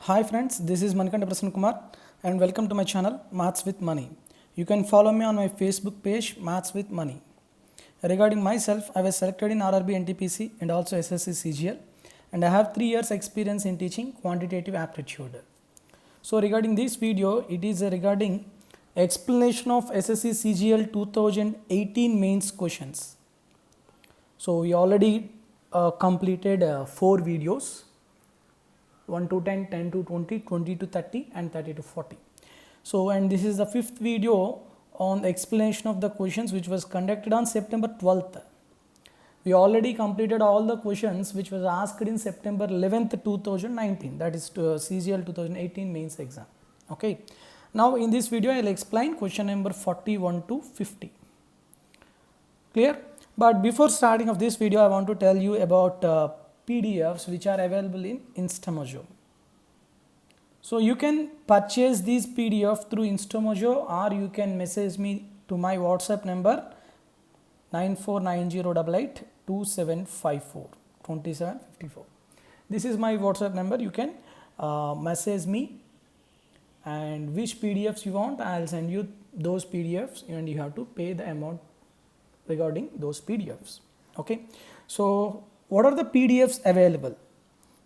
Hi friends, this is Manikanda Prasanna Kumar and welcome to my channel Maths with Money. You can follow me on my Facebook page Maths with Money. Regarding myself, I was selected in RRB NTPC and also SSC CGL and I have 3 years experience in teaching quantitative aptitude. So regarding this video, it is regarding explanation of SSC CGL 2018 mains questions. So we already completed 4 videos, 1 to 10, 10 to 20, 20 to 30 and 30 to 40. So and this is the 5th video on the explanation of the questions which was conducted on September 12th. We already completed all the questions which was asked in September 11th 2019, that is CGL 2018 mains exam. Okay. Now in this video I will explain question number 41 to 50. Clear? But before starting of this video I want to tell you about PDFs which are available in Instamojo. So you can purchase these PDF through Instamojo or you can message me to my WhatsApp number 9490882754. This is my WhatsApp number. You can message me and which PDFs you want, I will send you those PDFs and you have to pay the amount regarding those PDFs. Okay. So what are the PDFs available?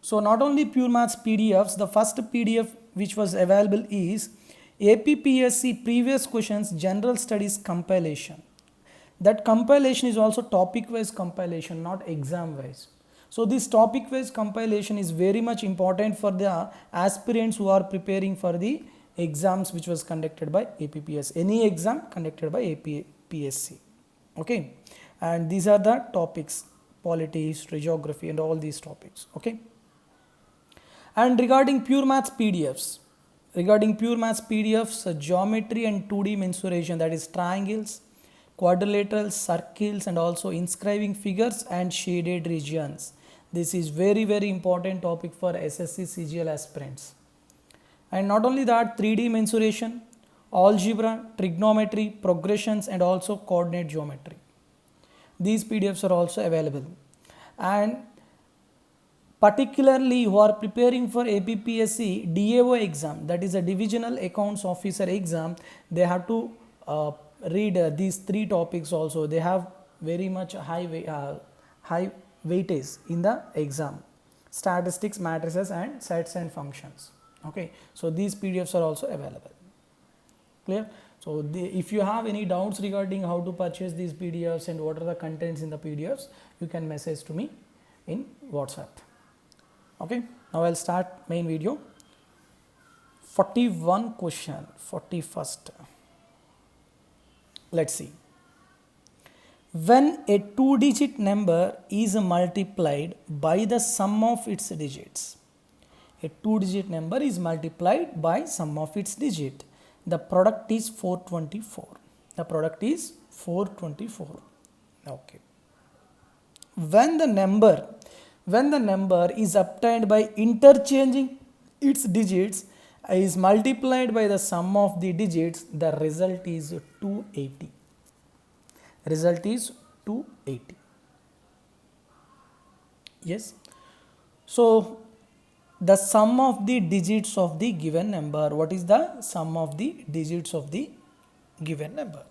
So not only pure maths PDFs, the first PDF which was available is APPSC previous questions general studies compilation. That compilation is also topic wise compilation, not exam wise. So this topic wise compilation is very much important for the aspirants who are preparing for the exams which was conducted by APPSC, any exam conducted by APPSC. Okay, and these are the topics: polity, history, geography and all these topics. Okay. And regarding pure maths PDFs, geometry and 2D mensuration, that is triangles, quadrilaterals, circles and also inscribing figures and shaded regions. This is very important topic for SSC CGL aspirants. And not only that, 3D mensuration, algebra, trigonometry, progressions and also coordinate geometry. These PDFs are also available. And particularly who are preparing for APPSC DAO exam, that is a divisional accounts officer exam, they have to read these 3 topics also. They have very much high weightage in the exam: statistics, matrices and sets and functions. Okay, so these PDFs are also available. Clear? So if you have any doubts regarding how to purchase these PDFs and what are the contents in the PDFs, you can message to me in WhatsApp. Okay, now I'll start main video. 41 question, 41st. Let's see. When a 2-digit number is multiplied by the sum of its digits, a 2-digit number is multiplied by sum of its digit, the product is 424. The product is 424. Okay. When the number is obtained by interchanging its digits is multiplied by the sum of the digits, the result is 280. Result is 280. Yes. So the sum of the digits of the given number. What is the sum of the digits of the given number?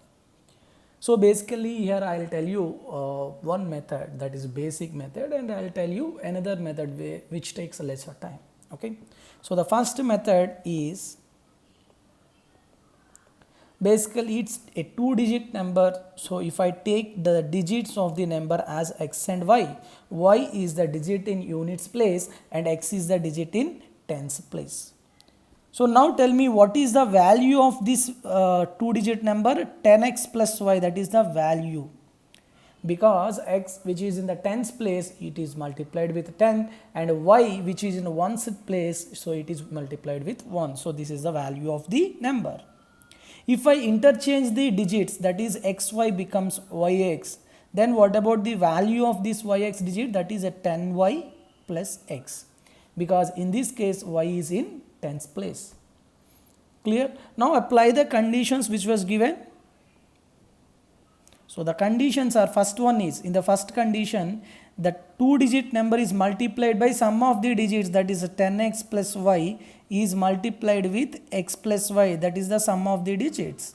So basically here I will tell you one method, that is basic method, and I will tell you another method which takes lesser time. Okay. So the first method is basically it's a 2-digit number. So if I take the digits of the number as x and y is the digit in units place and x is the digit in tens place. So now tell me what is the value of this 2-digit number? 10x plus y, that is the value, because x which is in the tens place, it is multiplied with 10, and y which is in ones place, so it is multiplied with 1. So this is the value of the number. If I interchange the digits, that is xy becomes yx, then what about the value of this yx digit? That is a 10y plus x, because in this case y is in tens place. Clear? Now apply the conditions which was given. So the conditions are, first one is, in the first condition the 2-digit number is multiplied by sum of the digits, that is 10x plus y is multiplied with x plus y, that is the sum of the digits,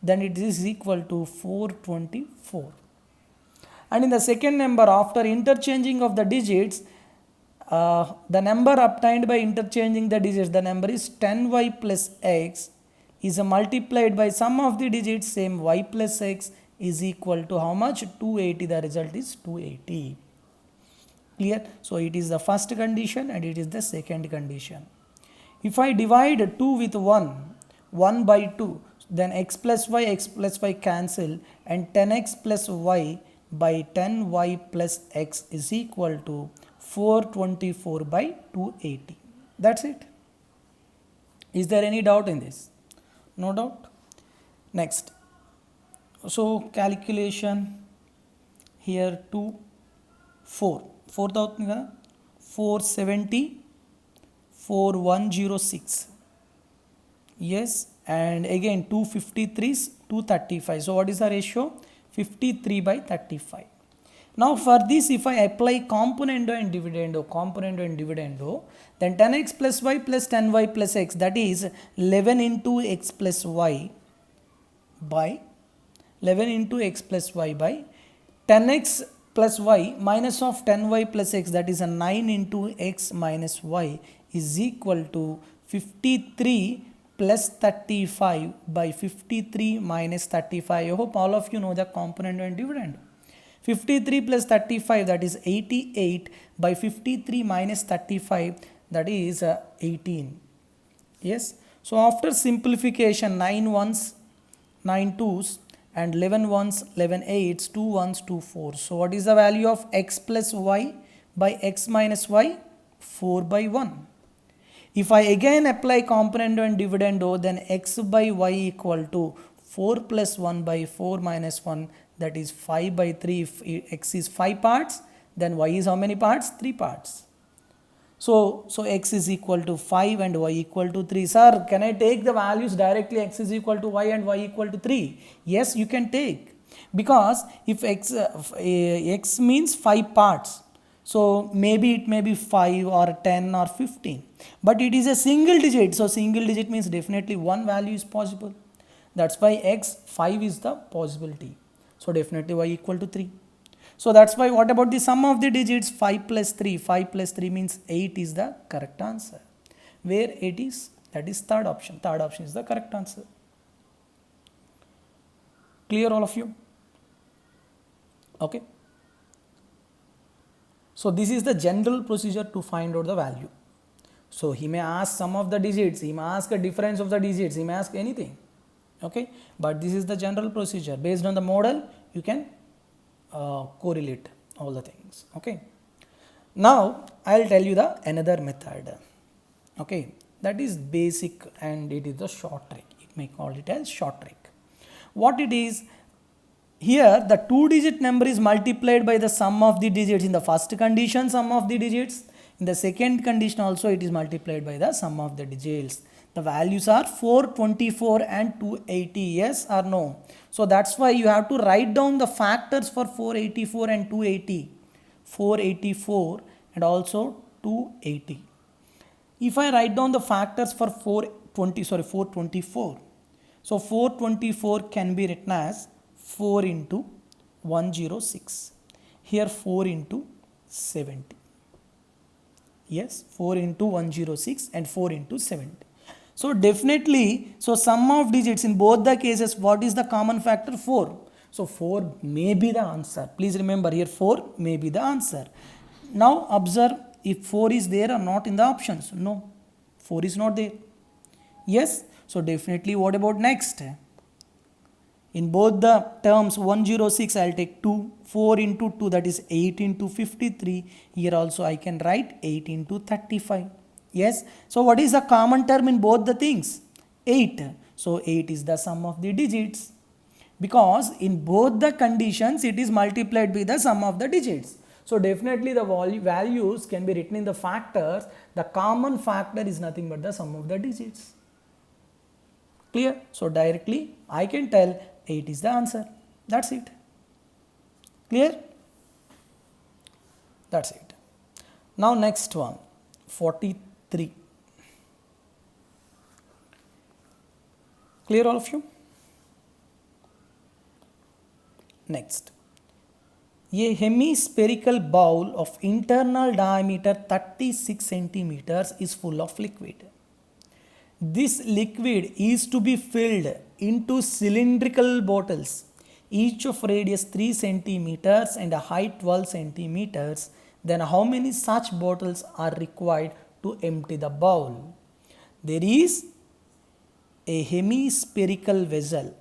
then it is equal to 424. And in the second number, after interchanging of the digits, the number obtained by interchanging the digits, the number is 10y plus x is multiplied by sum of the digits, same y plus x is equal to how much? 280. The result is 280. Clear? So it is the first condition and it is the second condition. If I divide 2 with 1 by 2, then x plus y cancel, and 10x plus y by 10y plus x is equal to 424 by 280. That's it. Is there any doubt in this? No doubt. Next. So calculation here 2, 4. 470, 4106. Yes, and again 253 is 235. So what is the ratio? 53 by 35. Now for this, if I apply componendo and dividendo, then 10x plus y plus 10y plus x, that is 11 into x plus y by 10x plus y minus of 10y plus x, that is a 9 into x minus y is equal to 53 plus 35 by 53 minus 35. I hope all of you know the componendo and dividend. 53 plus 35, that is 88 by 53 minus 35, that is 18. Yes. So after simplification, 9 ones, 9 twos, and 11 ones, 11 eights, 2 ones, 2 fours. So what is the value of x plus y by x minus y? 4 by 1. If I again apply componendo and dividendo, then x by y equal to 4 plus 1 by 4 minus 1, that is 5 by 3. If x is 5 parts, then y is how many parts? 3 parts. So x is equal to 5 and y equal to 3. Sir, can I take the values directly? X is equal to y and y equal to 3. Yes, you can take. Because if x means 5 parts, so maybe it may be 5 or 10 or 15. But it is a single digit. So single digit means definitely one value is possible. That's why x 5 is the possibility. So definitely y equal to 3. So that's why, what about the sum of the digits? 5 plus 3. 5 plus 3 means 8 is the correct answer. Where 8 is? That is third option. Third option is the correct answer. Clear all of you? Okay. So this is the general procedure to find out the value. So he may ask sum of the digits, he may ask a difference of the digits, he may ask anything. Okay. But this is the general procedure. Based on the model, you can correlate all the things. Okay. Now I'll tell you the another method. Okay, that is basic and it is the short trick. It may call it as short trick. What it is, here the 2-digit number is multiplied by the sum of the digits. In the first condition, sum of the digits. In the second condition also, it is multiplied by the sum of the digits. The values are 424 and 280. Yes or no? So that's why you have to write down the factors for 484 and 280. 484 and also 280. If I write down the factors for 424. So 424 can be written as 4 into 106. Here 4 into 70. Yes, 4 into 106 and 4 into 70. So definitely, so sum of digits in both the cases, what is the common factor? 4. So 4 may be the answer. Please remember here 4 may be the answer. Now observe if 4 is there or not in the options. No, 4 is not there. Yes, so definitely what about next? In both the terms 106, I will take 2. 4 into 2, that is 8 into 53. Here also I can write 8 into 35. Yes. So what is the common term in both the things? 8. So 8 is the sum of the digits. Because in both the conditions it is multiplied by the sum of the digits. So definitely the values can be written in the factors. The common factor is nothing but the sum of the digits. Clear? So directly I can tell 8 is the answer. That's it. Clear? That's it. Now next one, 43. Clear all of you? Next, a hemispherical bowl of internal diameter 36 centimeters is full of liquid. This liquid is to be filled into cylindrical bottles, each of radius 3 centimeters and a height 12 centimeters. Then how many such bottles are required to empty the bowl? There is a hemispherical vessel,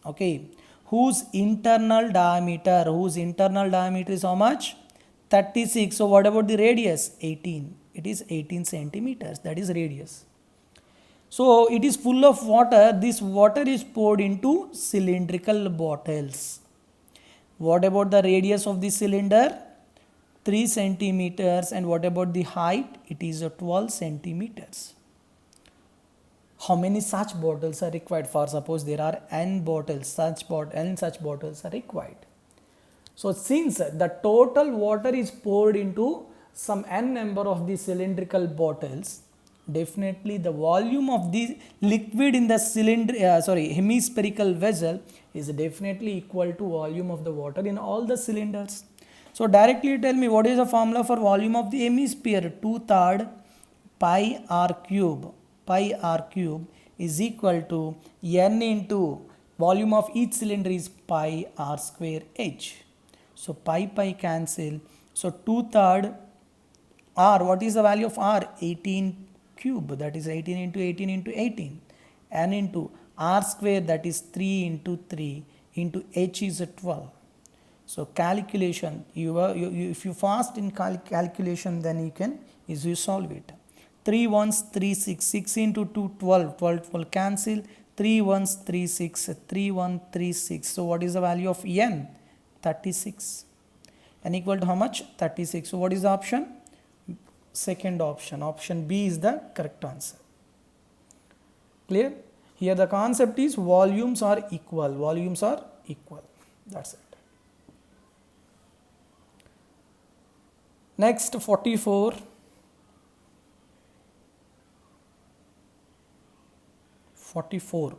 okay, whose internal diameter is how much? 36. So what about the radius? 18. It is 18 centimeters, that is radius. So it is full of water. This water is poured into cylindrical bottles. What about the radius of the cylinder? 3 centimeters. And what about the height? It is 12 centimeters. How many such bottles are required? For suppose there are n bottles, n such bottles are required. So since the total water is poured into some n number of the cylindrical bottles, definitely the volume of the liquid in the hemispherical vessel is definitely equal to volume of the water in all the cylinders. So directly tell me, what is the formula for volume of the hemisphere? 2/3 pi r cube. Pi r cube is equal to n into volume of each cylinder is pi r square h. So pi cancel. So 2/3 r, what is the value of r? 18 cube, that is 18 into 18 into 18, n into r square, that is 3 into 3 into h is 12. So calculation, if you fast in calculation, then you can easily solve it. 3 ones 3 6, 6 into 2 12, 12 cancel, 3 ones 3 6, 3 1 3 6. So what is the value of n? 36. N equal to how much? 36. So what is the option? Second option. Option B is the correct answer. Clear? Here the concept is volumes are equal. Volumes are equal. That's it. Next, 44. 44.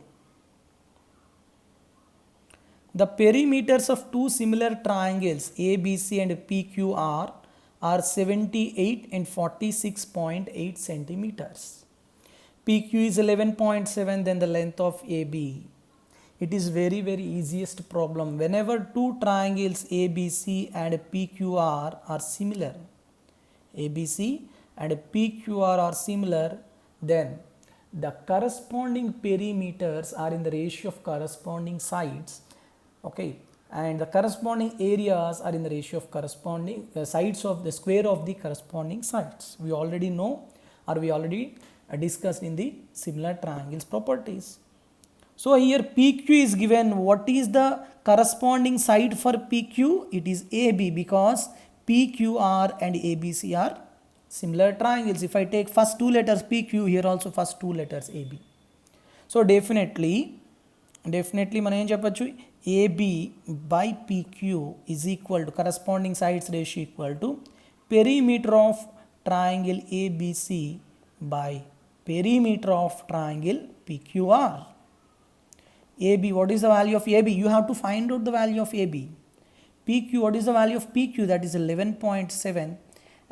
The perimeters of two similar triangles ABC and PQR are 78 and 46.8 centimeters. PQ is 11.7, then the length of AB. It is very easiest problem. Whenever two triangles ABC and PQR are similar, ABC and PQR are similar, then the corresponding perimeters are in the ratio of corresponding sides, okay, and the corresponding areas are in the ratio of corresponding sides of the square of the corresponding sides. We already know, or we already discussed in the similar triangles properties. So here PQ is given. What is the corresponding side for PQ? It is AB, because PQR and ABC are similar triangles. If I take first two letters PQ, here also first two letters AB. So definitely మనం ఏం చెప్పొచ్చు, AB by PQ is equal to corresponding sides ratio equal to perimeter of triangle ABC by perimeter of triangle PQR. AB, what is the value of AB? You have to find out the value of AB. PQ, what is the value of PQ? That is 11.7,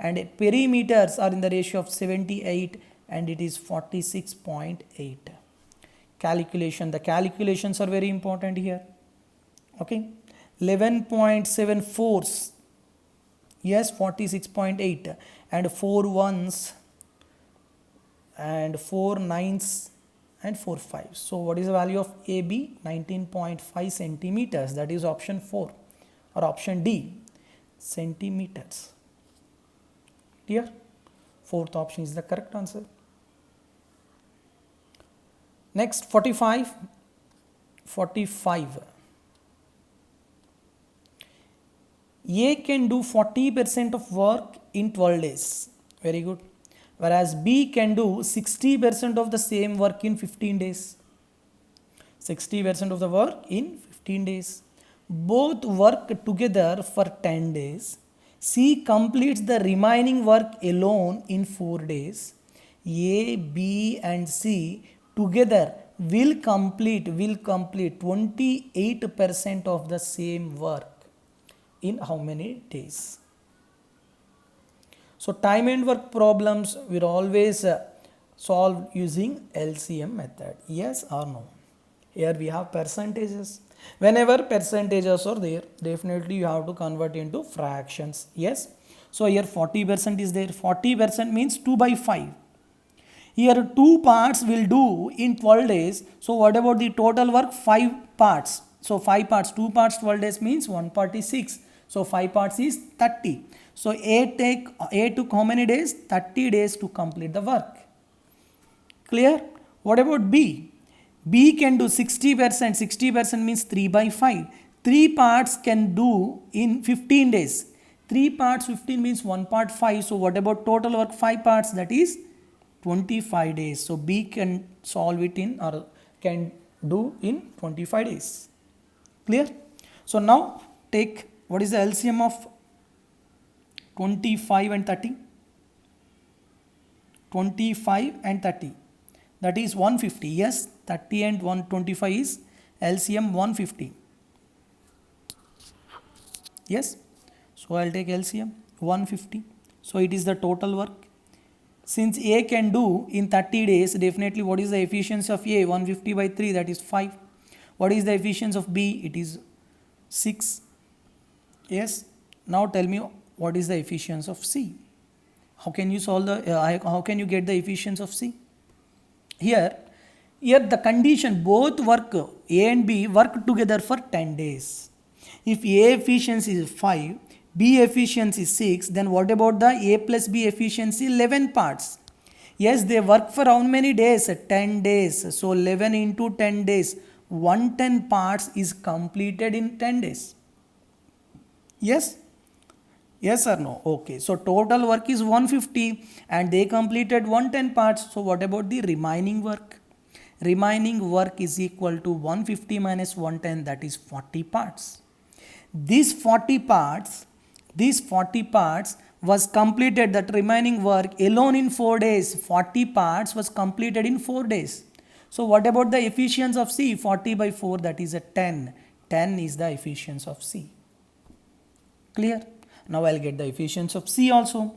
and perimeters are in the ratio of 78 and it is 46.8. Calculation, the calculations are very important here, okay. 11.74, yes, 46.8, and 4 ones and 4 nines and 4 5. So what is the value of AB? 19.5 centimeters. That is option 4 or option D, centimeters. Clear? Fourth option is the correct answer. Next, 45. 45. A can do 40% of work in 12 days. Very good. Whereas B can do 60% of the same work in 15 days. 60% of the work in 15 days. Both work together for 10 days. C completes the remaining work alone in 4 days. A, B and C together will complete 28% of the same work in how many days? So time and work problems will always solve using LCM method. Yes or no? Here we have percentages. Whenever percentages are there, definitely you have to convert into fractions. Yes. So here 40% is there. 40% means 2 by 5. Here 2 parts will do in 12 days. So what about the total work? 5 parts. So 5 parts, 2 parts 12 days means 1 part is 6. So 5 parts is 30. So A took how many days? 30 days to complete the work. Clear? What about B? B can do 60%. 60% means 3 by 5. 3 parts can do in 15 days. 3 parts 15 means 1 part 5. So what about total work? 5 parts, that is 25 days. So B can solve it in or can do in 25 days. Clear? So now take what is the LCM of 25 and 30? 25 and 30. That is 150. Yes, 30 and 125 is LCM 150. Yes. So I'll take LCM 150. So it is the total work. Since A can do in 30 days, definitely what is the efficiency of A? 150 by 3, that is 5. What is the efficiency of B? It is 6. Yes. Now tell me what is the efficiency of C? How can you solve the, how can you get the efficiency of C? Here the condition, both work, A and B work together for 10 days. If A efficiency is 5, B efficiency is 6, then what about the A plus B efficiency? 11 parts. Yes, they work for how many days? 10 days. So 11 into 10 days, 110 parts is completed in 10 days. Yes? Yes or no? Okay. So total work is 150 and they completed 110 parts. So what about the remaining work? Remaining work is equal to 150 minus 110, that is 40 parts. These 40 parts was completed, that remaining work alone in 4 days. 40 parts was completed in 4 days. So what about the efficiency of C? 40 by 4, that is a 10. 10 is the efficiency of C. Clear? Now I'll get the efficiency of C also.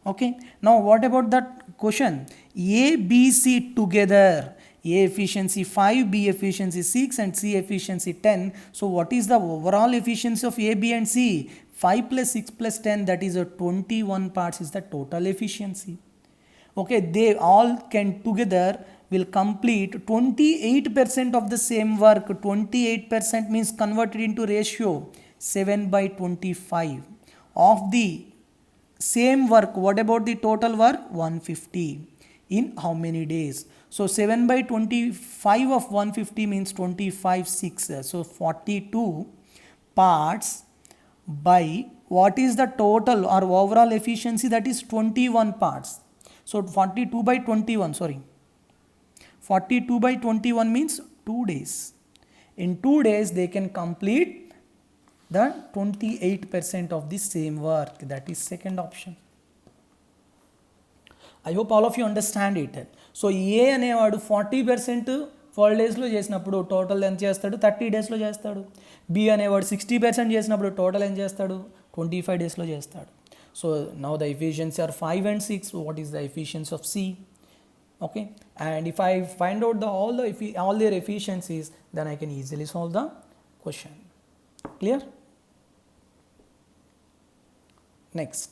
Okay. Now what about that question? A, B, C together. A efficiency 5, B efficiency 6 and C efficiency 10. So what is the overall efficiency of A, B and C? 5 plus 6 plus 10, that is a 21 parts is the total efficiency. Okay, they all can together will complete 28% of the same work. 28% means converted into ratio 7 by 25 of the same work. What about the total work? 150 in how many days? So 7 by 25 of 150 means 25 6. So 42 parts by what is the total or overall efficiency? That is 21 parts. So 42 by 21, sorry. 42 by 21 means 2 days. In 2 days they can complete the 28% of the same work. That is second option. I hope all of you understand it. So A అనేవాడు 40% 12 డేస్లో చేసినప్పుడు total ఎంత చేస్తాడు? 30 డేస్లో చేస్తాడు. B అనేవాడు 60% చేసినప్పుడు total ఎంత చేస్తాడు? 25 డేస్లో చేస్తాడు. So now the efficiency are 5 and 6. What is the efficiency of C? Okay, and if I find out all their efficiencies, then I can easily solve the question. Clear? Next.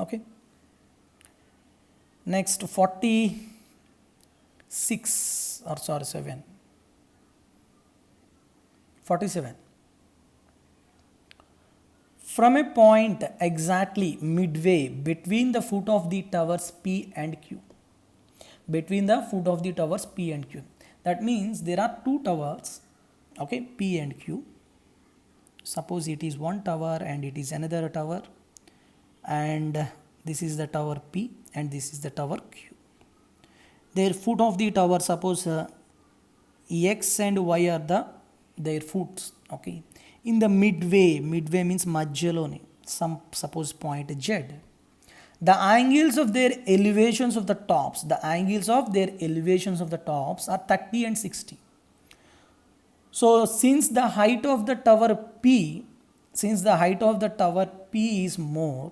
Okay. Next 46 or sorry 7. 47. From a point exactly midway between the foot of the towers P and Q. Between the foot of the towers P and Q. That means there are two towers, okay, P and Q. Suppose it is one tower and it is another tower, and this is the tower P and this is the tower Q. Their foot of the tower, suppose X and Y are their foots, okay. In the midway means మధ్యలోని, some suppose point Z. the angles of their elevations of the tops, the angles of their elevations of the tops are 30 and 60. So since the height of the tower P, since the height of the tower P is more,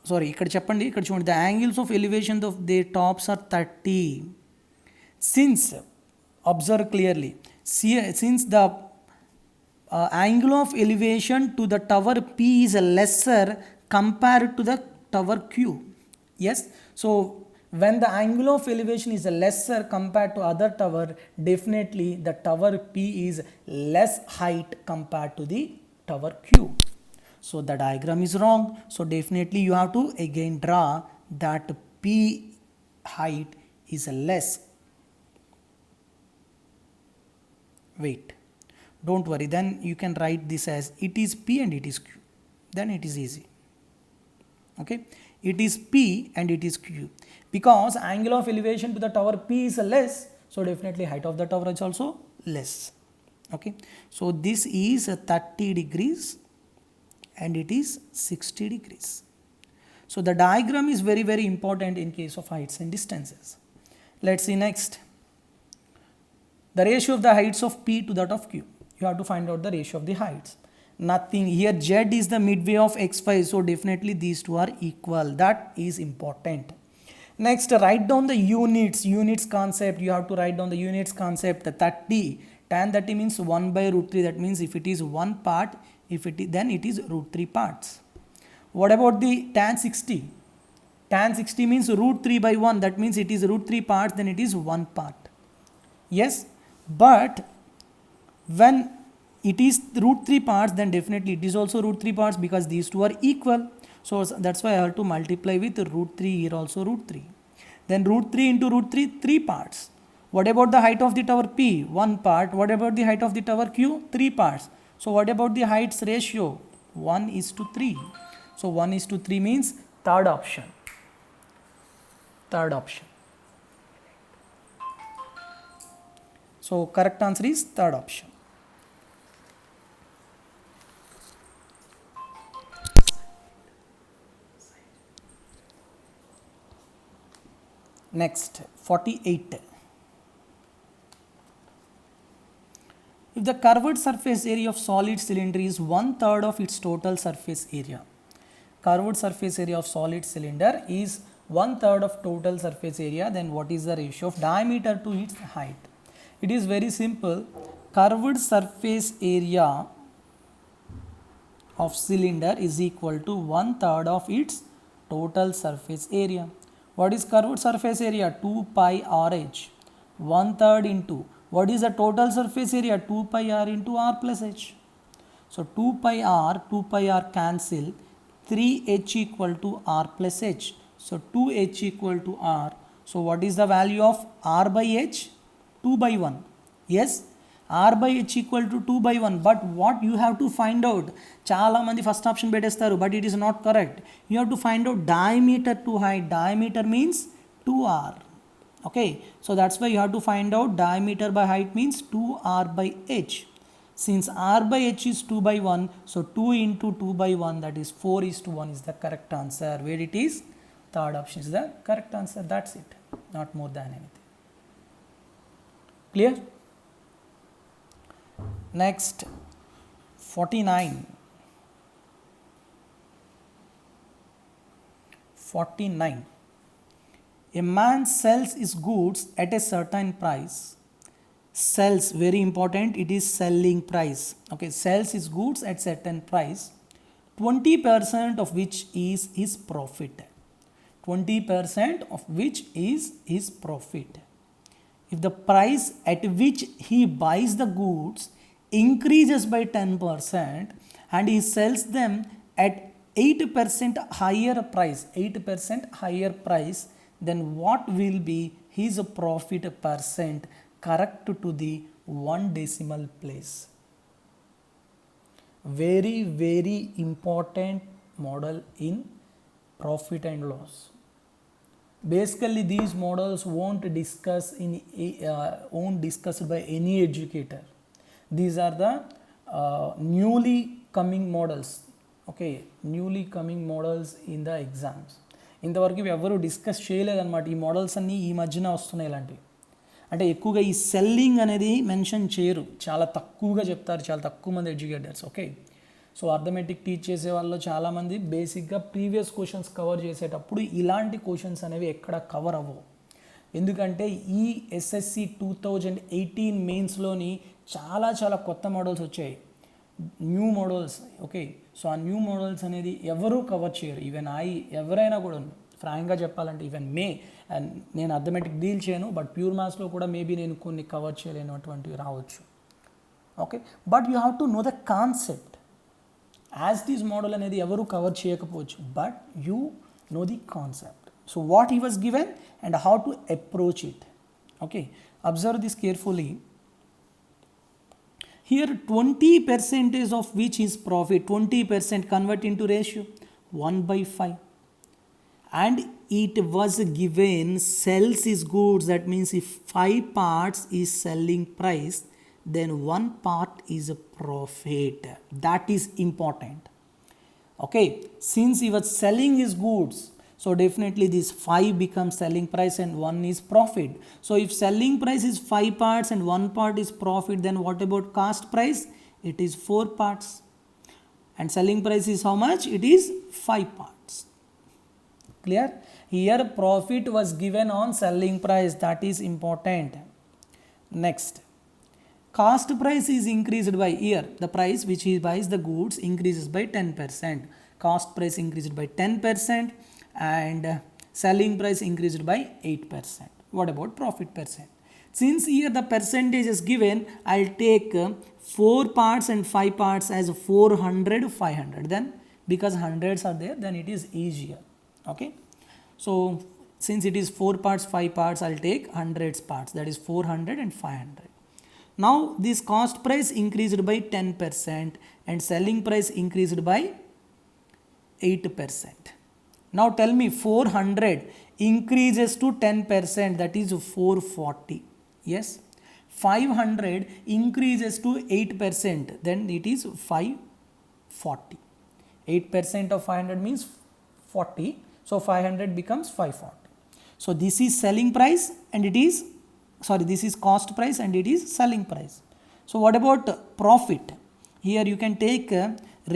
sorry, ఇక్కడ చెప్పండి, ఇక్కడ చూడండి, the angles of elevation of their tops are 30. Since, observe clearly, since the angle of elevation to the tower P is lesser compared to the tower Q. Yes, so when the angle of elevation is lesser compared to other tower, definitely the tower P is less height compared to the tower Q. So the diagram is wrong. So definitely you have to again draw that P height is less. Wait, don't worry, then you can write this as it is P and it is Q, then it is easy. Okay, it is P and it is Q, because angle of elevation to the tower P is less, so definitely height of the tower is also less. Okay, so this is 30 degrees and it is 60 degrees. So the diagram is very, very important in case of heights and distances. Let's see next. The ratio of the heights of P to that of Q. You have to find out the ratio of the heights. Nothing here. Z is the midway of xy, so definitely these two are equal. That is important. Next, write down the units concept. You have to write down the units concept. 30, tan 30 means 1 by root 3. That means if it is one part, then it is root 3 parts. What about the tan 60? Tan 60 means root 3 by 1. That means it is root 3 parts, then it is one part. Yes, but when it is root 3 parts, then definitely it is also root 3 parts, because these two are equal. So that's why I have to multiply with root 3 here, also root 3. Then root 3 into root 3, 3 parts. What about the height of the tower P? 1 part. What about the height of the tower Q? 3 parts. So what about the heights ratio? 1:3. So 1:3 means third option. Third option. So correct answer is third option. Next, 48. If the curved surface area of solid cylinder is 1/3 of its total surface area, curved surface area of solid cylinder is 1/3 of total surface area, then what is the ratio of diameter to its height? It is very simple. Curved surface area of cylinder is equal to 1/3 of its total surface area. What is curved surface area? 2 pi RH. 1/3 into, what is the total surface area? 2 pi r into r plus h. So 2 pi r cancel, 3h equal to r plus h. So 2h equal to r. So what is the value of r by h? 2 by 1. Yes, r by h equal to 2 by 1. But what you have to find out? Chala mandi first option betestaru, but it is not correct. You have to find out diameter to height. Diameter means 2r. Okay, so that's why you have to find out diameter by height means 2r by h. Since r by h is 2 by 1, so 2 into 2 by 1, that is 4:1 is the correct answer. Where it is? Third option is the correct answer. That's it. Not more than anything. Clear? Next, 49. 49. A man sells his goods at a certain price. Sells, very important, it is selling price. Okay, sells his goods at certain price, 20% of which is his profit. 20% of which is his profit. If the price at which he buys the goods increases by 10% and he sells them at 8% higher price, 8% higher price, then what will be his profit percent correct to the 1 decimal place? Very, very important model in profit and loss. Basically, these models won't discussed by any educator. These are the newly coming models. Okay, newly coming models in the exams. ఇంతవరకు ఇవి ఎవరు discuss చేయలేదన్నమాట. ఈ models అన్నీ ఈ మధ్యన వస్తున్నాయి ఇలాంటివి. అంటే ఎక్కువగా ఈ సెల్లింగ్ అనేది మెన్షన్ చేయరు, చాలా తక్కువగా చెప్తారు, చాలా తక్కువ మంది educators. Okay, so arithmetic teach చేసే వాళ్ళు చాలామంది బేసిక్గా ప్రీవియస్ క్వశ్చన్స్ కవర్ చేసేటప్పుడు ఇలాంటి క్వశ్చన్స్ అనేవి ఎక్కడ కవర్ అవ్వవు. ఎందుకంటే ఈ ఎస్ఎస్సి 2018 మెయిన్స్లోని చాలా కొత్త మోడల్స్ వచ్చాయి, న్యూ మోడల్స్. ఓకే, సో ఆ న్యూ మోడల్స్ అనేది ఎవరూ కవర్ చేయరు. ఈవెన్ ఎవరైనా కూడా ఫ్రాంక్గా చెప్పాలంటే ఈవెన్ నేను అర్థమెటిక్ డీల్ చేయను, బట్ ప్యూర్ మ్యాథ్స్లో కూడా మేబీ నేను కొన్ని కవర్ చేయలేనటువంటివి రావచ్చు. Okay, but you have to know the concept. As this model అనేది ఎవరు కవర్ చేయకపోవచ్చు, but you know the concept. So what he was given and how to approach it. Okay, observe this carefully. Here 20% of which is profit, 20% convert into ratio 1/5. And it was given sells is goods, that means if 5 parts is selling price, then 1 part is a profit. That is important. Okay, since he was selling his goods, so definitely this 5 becomes selling price and 1 is profit. So if selling price is 5 parts and 1 part is profit, then what about cost price? It is 4 parts. And selling price is how much? It is 5 parts. Clear? Here profit was given on selling price, that is important. Next, cost price is increased by, here the price which he buys the goods increases by 10%. Cost price increased by 10% and selling price increased by 8%. What about profit percent? Since here the percentage is given, I'll take 4 parts and 5 parts as 400, 500. Then because hundreds are there, then it is easier. Okay, so since it is 4 parts, 5 parts, I'll take hundreds parts, that is 400 and 500. Now this cost price increased by 10% and selling price increased by 8%. Now tell me 400 increases to 10%, that is 440. Yes, 500 increases to 8%, then it is 540. 8% of 500 means 40, so 500 becomes 540. So this is selling price and it is, sorry, this is cost price and it is selling price. So what about profit? Here you can take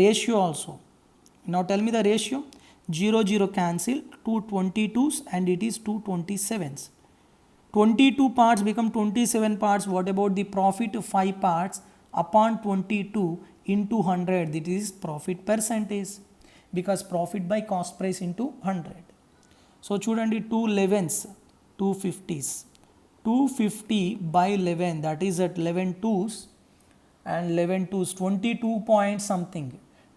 ratio also. Now tell me the ratio. 0 cancel, 2 22s and it is 2 27s. 22 parts become 27 parts. What about the profit? 5 parts upon 22 into 100, that is profit percentage, because profit by cost price into 100. So chudandi 2 11s, 250s, 250 by 11, that is at 11 twos and 11 twos, 22 point something.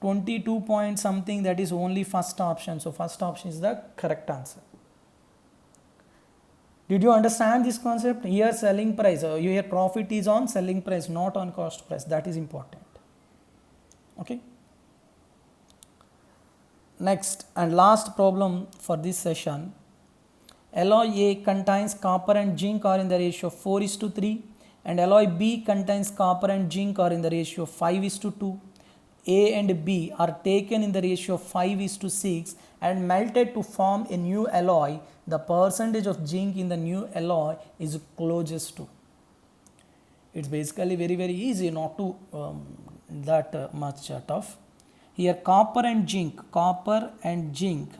22 point something, that is only first option. So first option is the correct answer. Did you understand this concept? Here selling price, here profit is on selling price, not on cost price. That is important. Okay, next and last problem for this session. Alloy A contains copper and zinc are in the ratio 4:3 and alloy B contains copper and zinc are in the ratio 5:2. A and B are taken in the ratio 5:6 and melted to form a new alloy. The percentage of zinc in the new alloy is closest to. It's basically very easy, not too that much tough. Here copper and zinc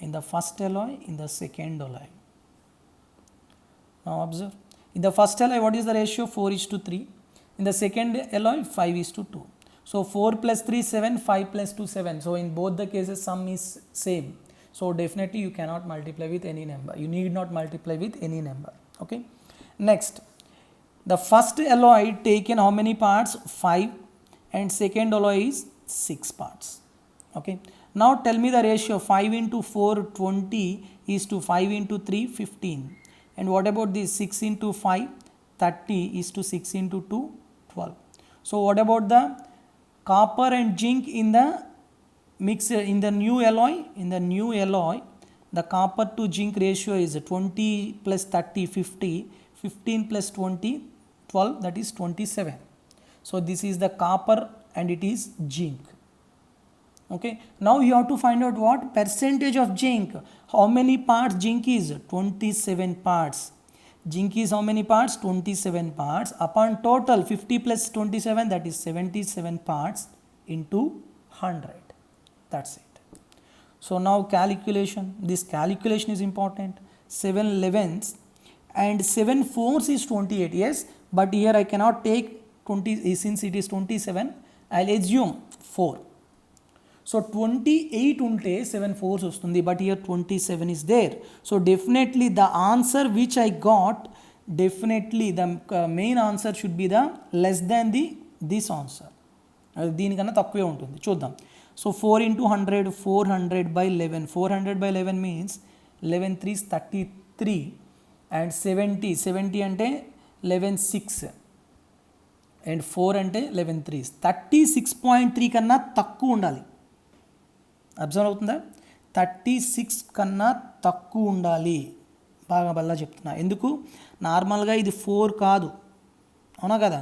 in the first alloy, in the second alloy. Now observe, in the first alloy what is the ratio? 4:3. In the second alloy 5:2. So 4 plus 3 7, 5 plus 2 7. So in both the cases sum is same. So definitely you cannot multiply with any number. You need not multiply with any number. Okay. Next, the first alloy taken how many parts? 5 and second alloy is 6 parts. Okay. Now tell me the ratio. 5 into 4 20 is to 5 into 3 15. And what about this? 6 into 5 30 is to 6 into 2 12. So what about the copper and zinc in the mixer, in the new alloy? In the new alloy the copper to zinc ratio is 20 plus 30 50, 15 plus 20 12, that is 27. So this is the copper and it is zinc. Okay, now you have to find out what percentage of zinc. How many parts zinc is? 27 parts. Zinc is how many parts? 27 parts. Upon total 50 plus 27, that is 77 parts into 100. That's it. So now calculation. This calculation is important. 7 11s and 7 4s is 28. Yes, but here I cannot take 20 since it is 27. I'll assume 4. So 28 unte 7 4s vastundi, but here 27 is there. So definitely the answer which I got, definitely the main answer should be the less than this answer. దీనికన్నా తక్కువే ఉంటుంది. చూద్దాం. So 4 into 100, 400 by 11. 400 by 11 means 11 3s 33 and 70 అంటే 11 6 and 4 అంటే 11 3s. 36.3 కన్నా తక్కువ ఉండాలి. Observe అవుతుందా? 36 కన్నా తక్కువ ఉండాలి. బాగా బల్లా చెప్తున్నా. ఎందుకు? నార్మల్గా ఇది 4 కాదు, అవునా కదా?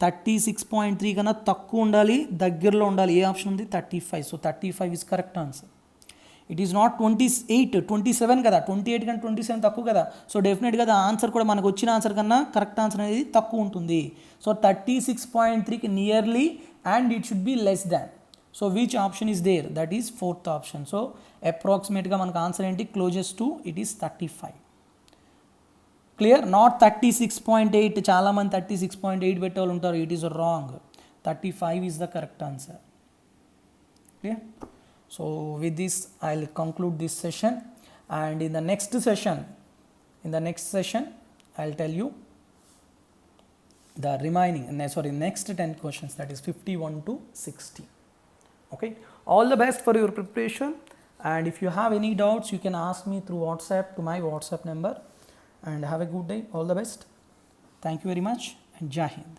36.3 కన్నా తక్కువ ఉండాలి, దగ్గరలో ఉండాలి. ఏ ఆప్షన్ ఉంది? 35. So 35 is correct answer. It is not 28, 27 కదా. 28 కన్నా 27 తక్కువ కదా. సో డెఫినెట్గా ద ఆన్సర్ కూడా మనకు వచ్చిన ఆన్సర్ కన్నా కరెక్ట్ ఆన్సర్ అనేది తక్కువ ఉంటుంది. సో 36.3కి nearly and it should be less than. So which option is there? That is fourth option. So అప్రాక్సిమేట్గా మనకు ఆన్సర్ ఏంటి? Closest to it is 35. Clear? Not 36.8. చాలామంది 36.8 పెట్టే వాళ్ళు ఉంటారు. It is wrong. 35 is the correct answer. Clear? So with this I will conclude this session, and in the next session I will tell you the remaining next 10 questions, that is 51 to 60. Okay, all the best for your preparation, and if you have any doubts you can ask me through WhatsApp to my WhatsApp number, and have a good day. All the best. Thank you very much, and Jai Hind.